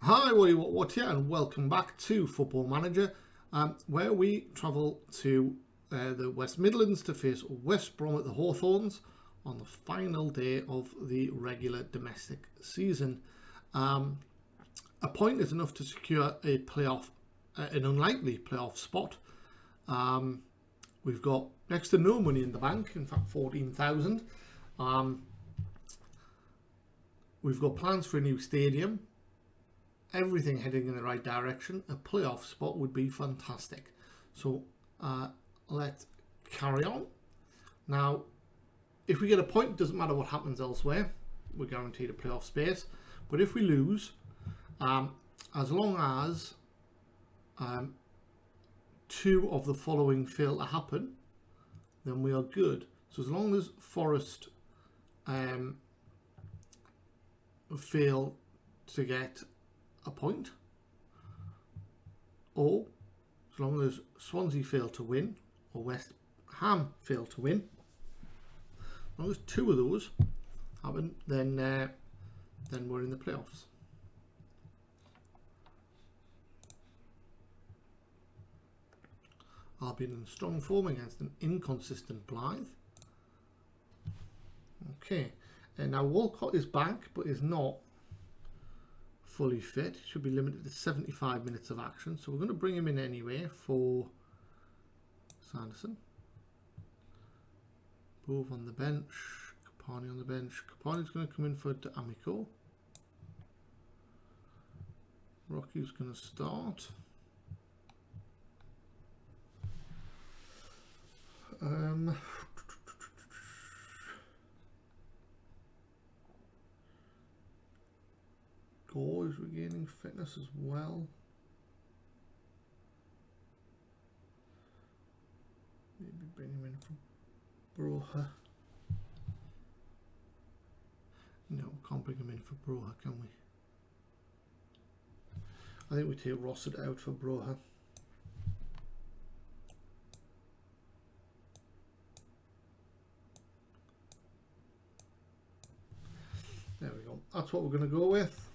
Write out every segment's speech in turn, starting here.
Hi, what here, and welcome back to Football Manager, where we travel to the West Midlands to face West Brom at the Hawthorns on the final day of the regular domestic season. A point is enough to secure a playoff, an unlikely playoff spot. We've got next to no money in the bank, in fact 14,000. We've got plans for a new stadium. Everything heading in the right direction. A playoff spot would be fantastic. So let's carry on. Now, if we get a point, it doesn't matter what happens elsewhere. We're guaranteed a playoff space. But if we lose, as long as two of the following fail to happen, then we are good. So as long as Forest fail to get a point, or as long as Swansea fail to win, or West Ham fail to win, as long as two of those happen, then we're in the playoffs. Albion in strong form against an inconsistent Blyth. Okay, and now Walcott is back, but is not fully fit. Should be limited to 75 minutes of action, so we're going to bring him in anyway for Sanderson. Bove on the bench, Capani on the bench. Capani's going to come in for Amico. Rocky's going to start. Gore is regaining fitness as well. Maybe bring him in for Broha. No, we can't bring him in for Broha, can we? I think we take Rossett out for Broha. There we go. That's what we're going to go with.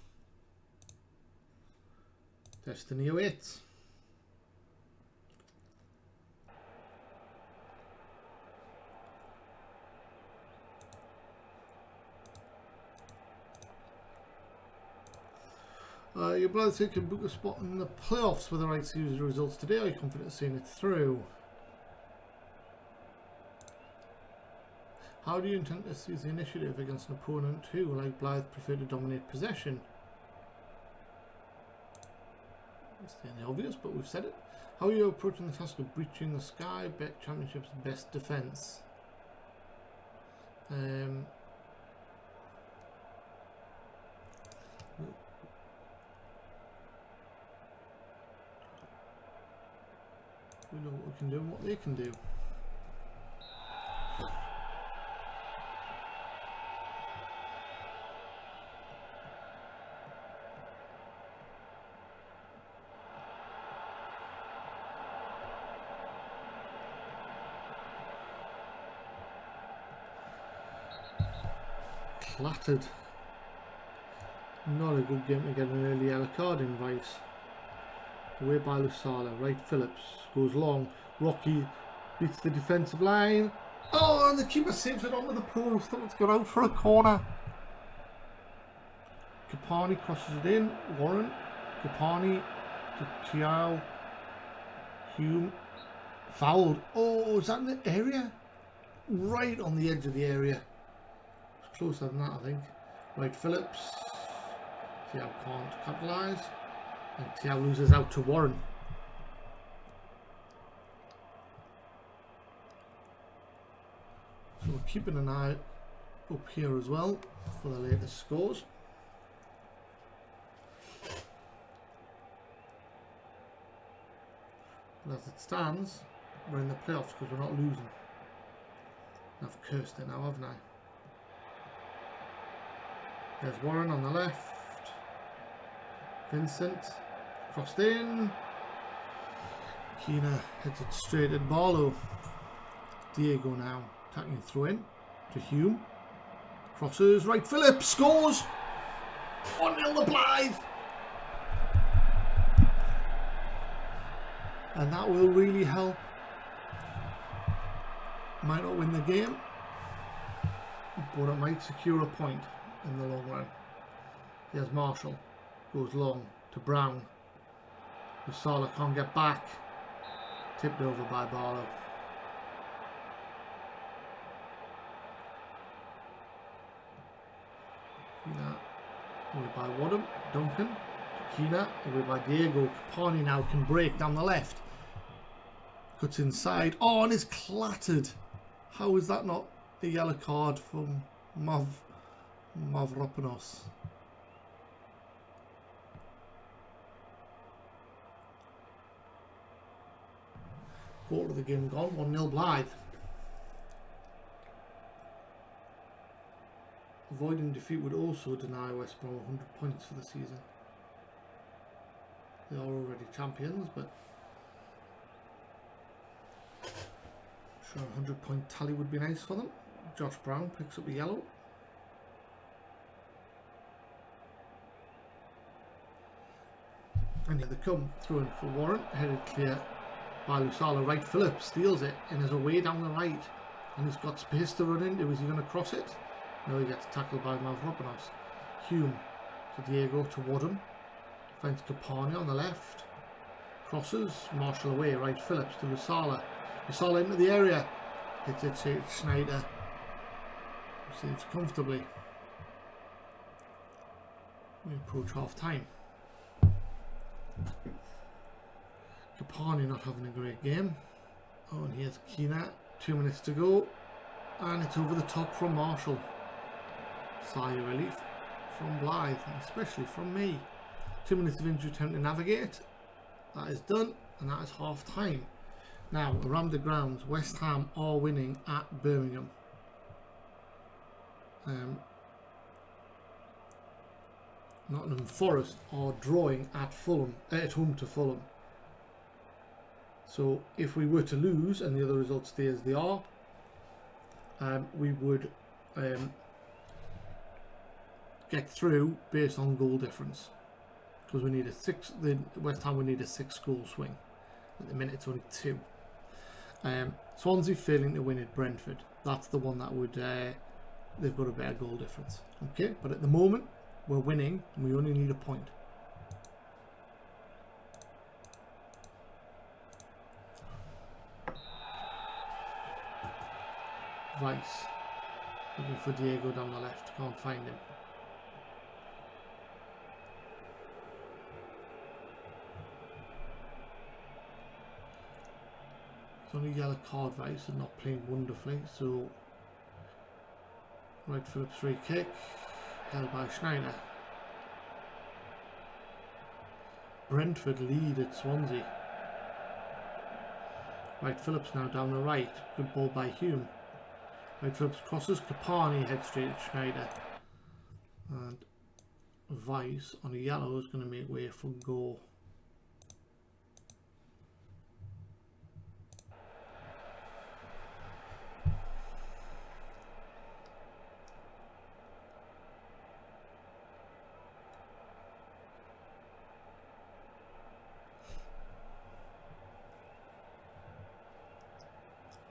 Destiny awaits. Your brother said can book a spot in the playoffs with the right series of results today. Are you confident of seeing it through? How do you intend to seize the initiative against an opponent who, like Blyth, prefer to dominate possession? It's the obvious, but we've said it. How are you approaching the task of breaching the Sky Bet Championship's best defence? We know what we can do and what they can do. Clattered. Not a good game to get an early yellow card invite. Away by Lusala. Right, Phillips goes long. Rocky beats the defensive line. Oh, and the keeper saves it onto the post. It's got out for a corner. Capani crosses it in. Warren. Capani to Thiaw. Hume. Fouled. Oh, is that in the area? Right on the edge of the area. Closer than that, I think. Right, Phillips. Thiaw can't capitalise. And Thiaw loses out to Warren. So we're keeping an eye up here as well for the latest scores. But as it stands, we're in the playoffs because we're not losing. I've cursed it now, haven't I? There's Warren on the left. Vincent crossed in. Keena heads it straight at Barlow. Diego now attacking through in to Hume. Crosses right. Phillips scores. 1-0 to Blyth. and that will really help. Might not win the game, but it might secure a point in the long run. Here's Marshall, goes long to Brown. Salah can't get back, tipped over by Barlow. Keena away by Wadham, Duncan to Keena, away by Diego. Capani now can break down the left, cuts inside, oh, and is clattered. How is that not a yellow card from Mavropanos? Quarter of the game gone, 1-0 Blyth. Avoiding defeat would also deny West Brom 100 points for the season. They are already champions, but sure, a 100-point tally would be nice for them. Josh Brown picks up a yellow. And here they come, through in for Warren, headed clear by Lusala. Right, Phillips steals it and is away down the right, and he's got space to run into. Is he going to cross it? No, he gets tackled by Mavropanos. Hume to Diego to Wadham, finds Capani on the left, crosses, Marshall away. Right, Phillips to Lusala. Lusala into the area, hits it to Schneider, who saves comfortably. We approach half time. Capani not having a great game. Oh, and here's Keena, 2 minutes to go, and it's over the top from Marshall. Sigh of relief from Blyth, and especially from me. 2 minutes of injury time to navigate. That is done, and that is half time. Now, around the grounds, West Ham are winning at Birmingham. Nottingham Forest are drawing at Fulham, at home to Fulham. So if we were to lose and the other results stay as they are, we would get through based on goal difference, because we need a 6. The West Ham would need a 6-goal swing. At the minute, it's only 2. Swansea failing to win at Brentford. That's the one that would they've got a better goal difference. Okay, but at the moment we're winning and we only need a point. Vice looking for Diego down the left, can't find him. It's only yellow card, Vice, and not playing wonderfully, so right, Phillips free kick, held by Schneider. Brentford lead at Swansea. Right, Phillips now down the right, good ball by Hume. Right, Phillips crosses, Capani heads straight at Schneider, and Vice on a yellow is going to make way for goal.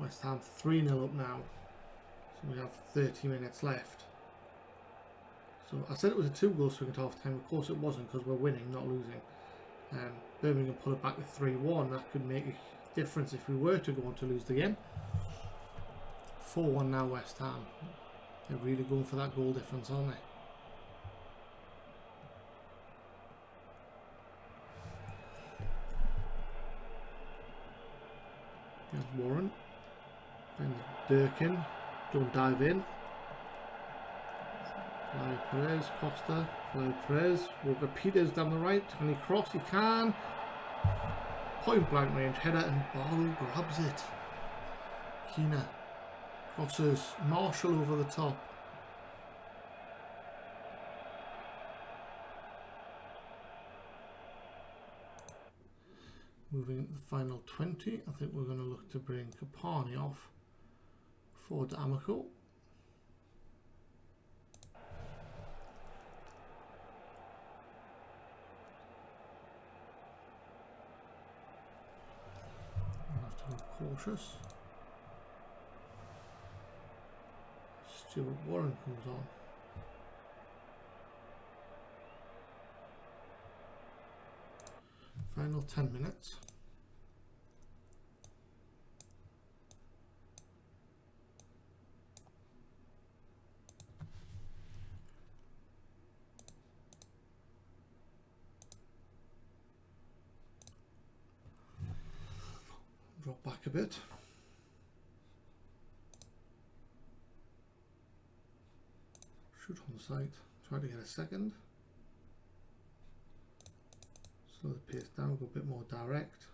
West Ham 3-0 up now, so we have 30 minutes left. So I said it was a 2-goal swing at half time. Of course it wasn't, because we're winning, not losing. Birmingham pull it back to 3-1. That could make a difference if we were to go on to lose the game. 4-1 now West Ham. They're really going for that goal difference, aren't they? There's Warren. And Durkin, don't dive in. Fly Perez, Costa, Fly Perez, Walker Peters down the right. Can he cross? He can. Point blank range header, and Barlow grabs it. Keena crosses, Marshall over the top. Moving into the final 20, I think we're going to look to bring Capani off for D'Amico. cautious. Stuart Warren comes on. Final 10 minutes. Drop back a bit. Shoot on sight. Try to get a second. Slow the pace down, go a bit more direct.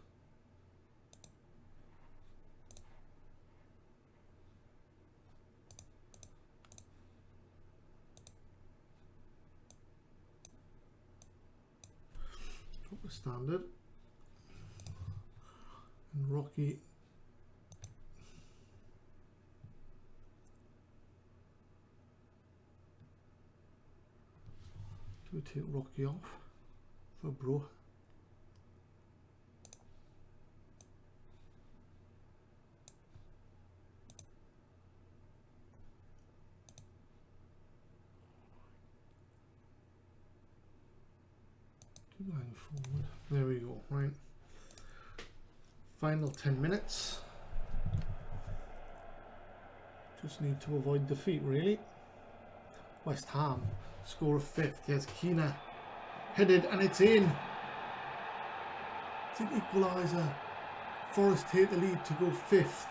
Drop the standard. And Rocky do we take Rocky off for Bro? Going forward. There we go, right. Final 10 minutes. Just need to avoid defeat, really. West Ham score a fifth. Here's Keener. Headed and it's in. It's an equaliser. Forest take the lead to go fifth.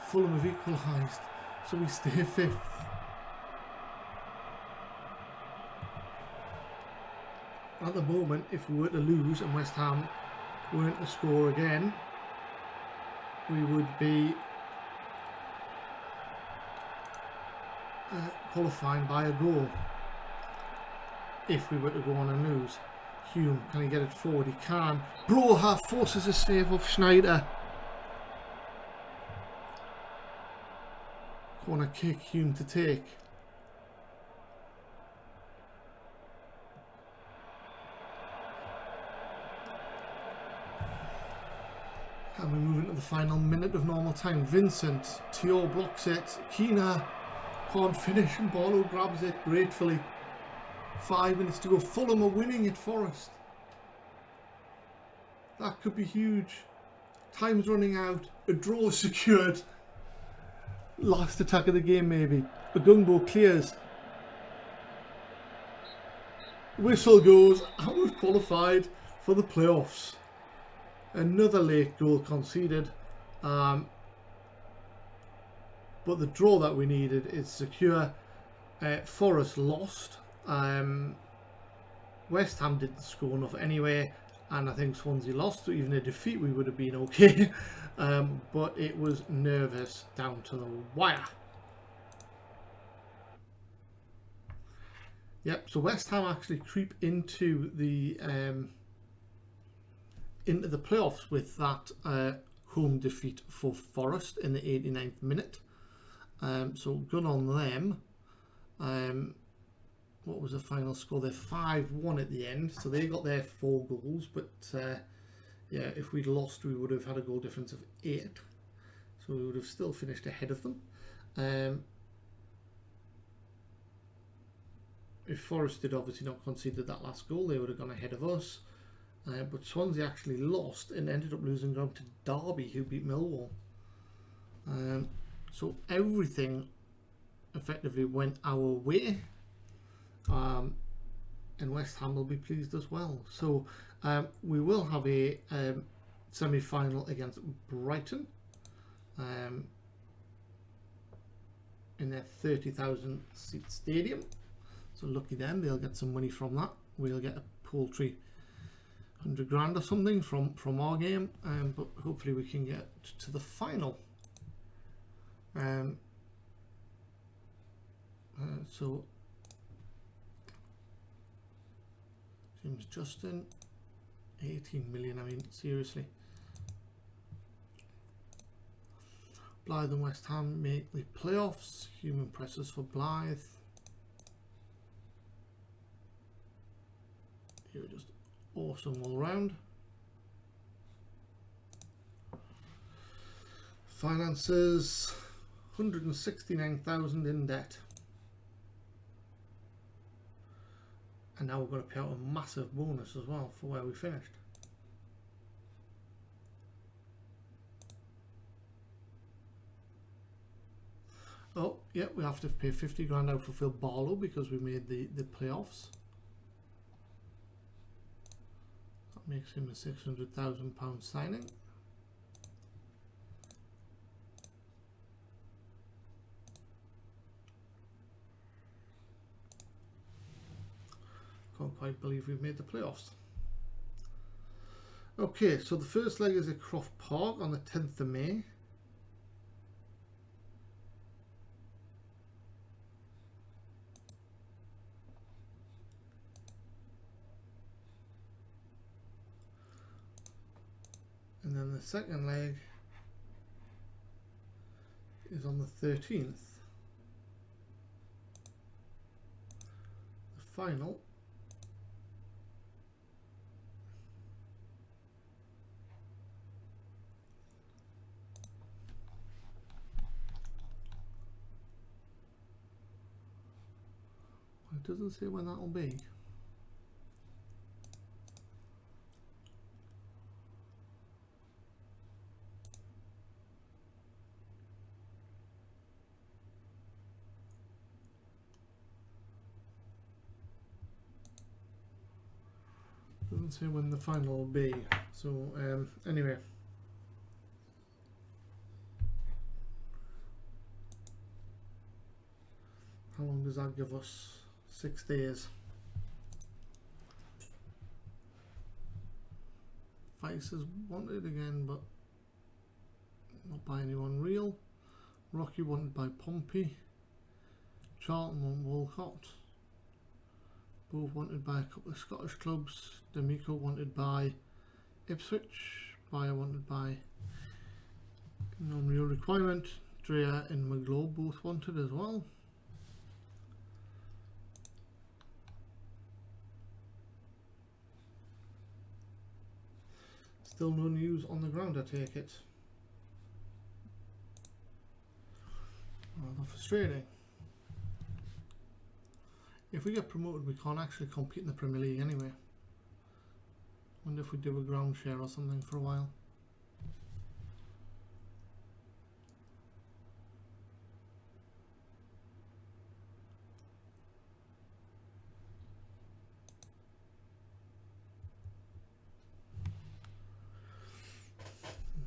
Fulham have equalised, so we stay fifth. At the moment, if we were to lose and West Ham weren't to score again, we would be qualifying by a goal. If we were to go on and lose. Hume, can he get it forward? He can. Broha forces a save of Schneider. Corner kick, Hume to take. And we move into the final minute of normal time. Vincent, Thiaw blocks it. Keener can't finish and Barlow grabs it gratefully. 5 minutes to go. Fulham are winning at Forest. That could be huge. Time's running out. A draw secured. Last attack of the game maybe. Ogungbo clears. Whistle goes and we've qualified for the playoffs. Another late goal conceded, but the draw that we needed is secure. Forest lost. West Ham didn't score enough anyway, and I think Swansea lost, so even a defeat we would have been okay. But it was nervous down to the wire. Yep, so West Ham actually creep into the playoffs with that home defeat for Forest in the 89th minute. So good on them. What was the final score? They're 5-1 at the end, so they got their 4 goals, but yeah, if we'd lost we would have had a goal difference of 8, so we would have still finished ahead of them. If Forest did obviously not conceded that last goal, they would have gone ahead of us. But Swansea actually lost and ended up losing ground to Derby, who beat Millwall. So everything effectively went our way, and West Ham will be pleased as well. So we will have a semi-final against Brighton in their 30,000 seat stadium. So lucky them, they'll get some money from that. We'll get a paltry 100 grand or something from our game, but hopefully we can get to the final. So James Justin, 18 million, I mean seriously. Blyth and West Ham make the playoffs. Human presses for Blyth. You're just awesome all round. Finances, 169,000 in debt. And now we're going to pay out a massive bonus as well for where we finished. Oh, yeah, we have to pay 50 grand out for Phil Barlow because we made the playoffs. That makes him a £600,000 signing. Can't quite believe we've made the playoffs. Okay, so the first leg is at Croft Park on the 10th of May. And then the second leg is on the 13th. The final it doesn't say when that will be. Doesn't say when the final will be. So anyway, how long does that give us? 6 days. Vice is wanted again, but not by anyone real. Rocky wanted by Pompey. Charlton want Walcott. Both wanted by a couple of Scottish clubs. D'Amico wanted by Ipswich. Bayer wanted by non-real requirement. Dreyer and McGlaw both wanted as well. Still no news on the ground, I take it. Rather frustrating. If we get promoted, we can't actually compete in the Premier League anyway. Wonder if we do a ground share or something for a while.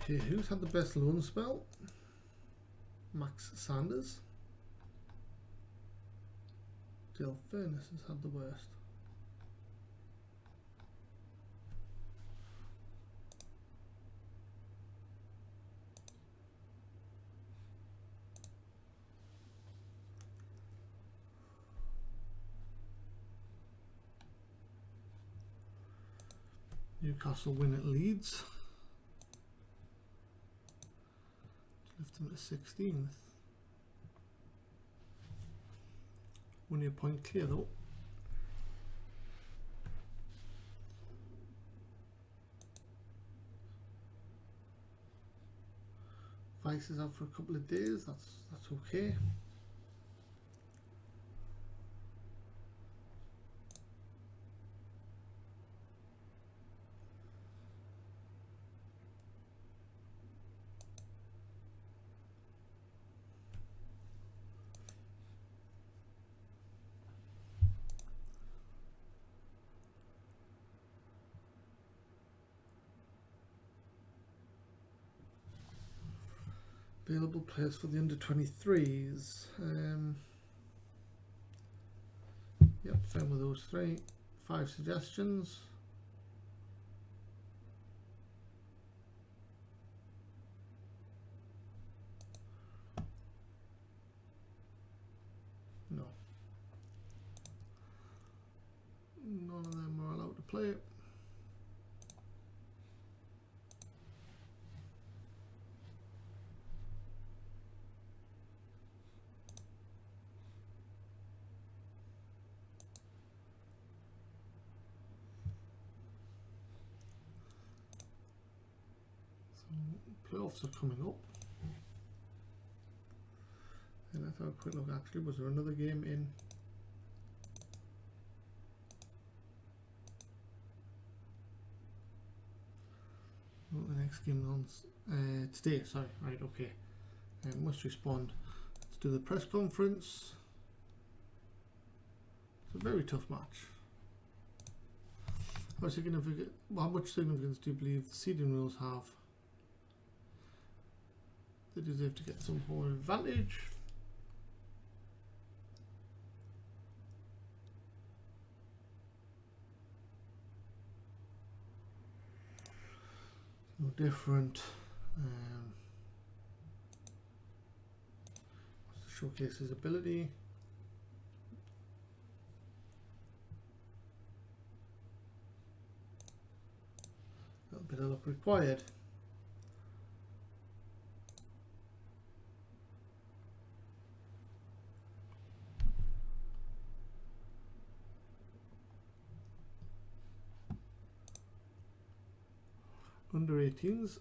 Okay, who's had the best loan spell? Max Sanders. Dale Furness has had the worst. Newcastle win at Leeds. Lift them to 16th. Only a point clear though. Vice is out for a couple of days. That's okay. Available players for the under-23s. Yep, fine with those three. 5 suggestions. No. None of them are allowed to play it. Playoffs are coming up. Let's have a quick look. Actually, was there another game in? Oh, the next game on today. Sorry, right, okay. Must respond. Let's do the press conference. It's a very tough match. How much significance do you believe the seeding rules have? They deserve to get some form of advantage. No different. Showcase his ability. A little bit of luck required. Under 18s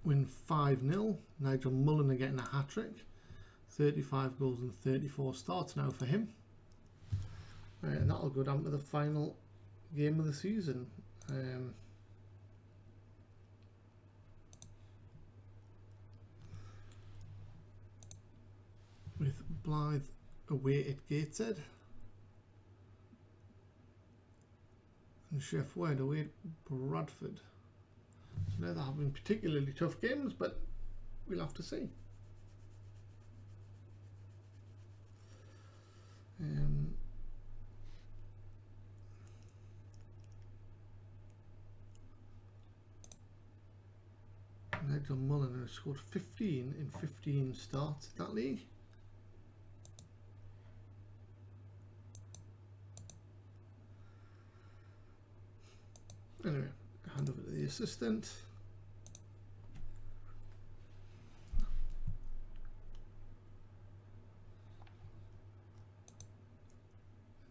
win 5-0. Nigel Mullen are getting a hat-trick. 35 goals and 34 starts now for him. Right, and that'll go down to the final game of the season. With Blyth away at Gateshead. And Chef Wed away at Bradford. So now they're having particularly tough games, but we'll have to see. Nigel Mullen has scored 15 in 15 starts in that league. Anyway, hand over to the assistant.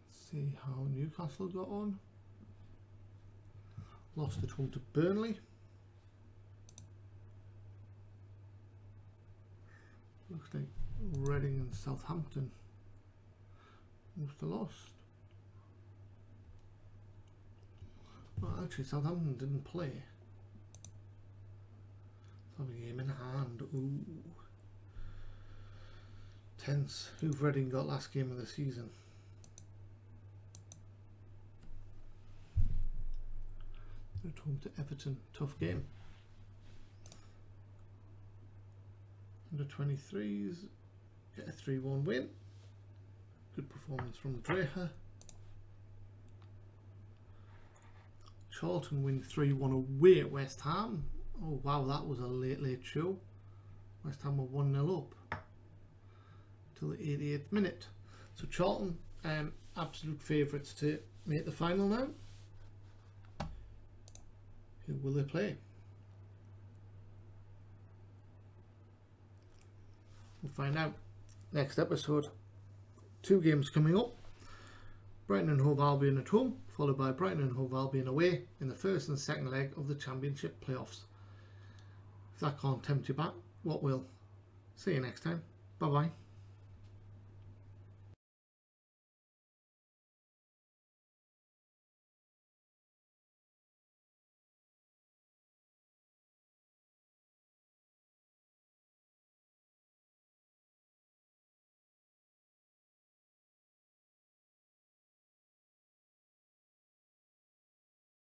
Let's see how Newcastle got on. Lost at home to Burnley. Looks like Reading and Southampton must have lost. Well, actually, Southampton didn't play. Let's have a game in hand. Ooh. Tense. Who've Reading got last game of the season? They're at home to Everton. Tough game. Under 23s get a 3-1 win. Good performance from Dreher. Charlton win 3-1 away at West Ham. Oh wow, that was a late show. West Ham were 1-0 up till the 88th minute. So Charlton, absolute favourites to make the final now. Who will they play? We'll find out next episode. 2 games coming up. Brighton and Hove Albion at home, followed by Brighton and Hove Albion away in the first and second leg of the Championship playoffs. If that can't tempt you back, what will? See you next time. Bye bye.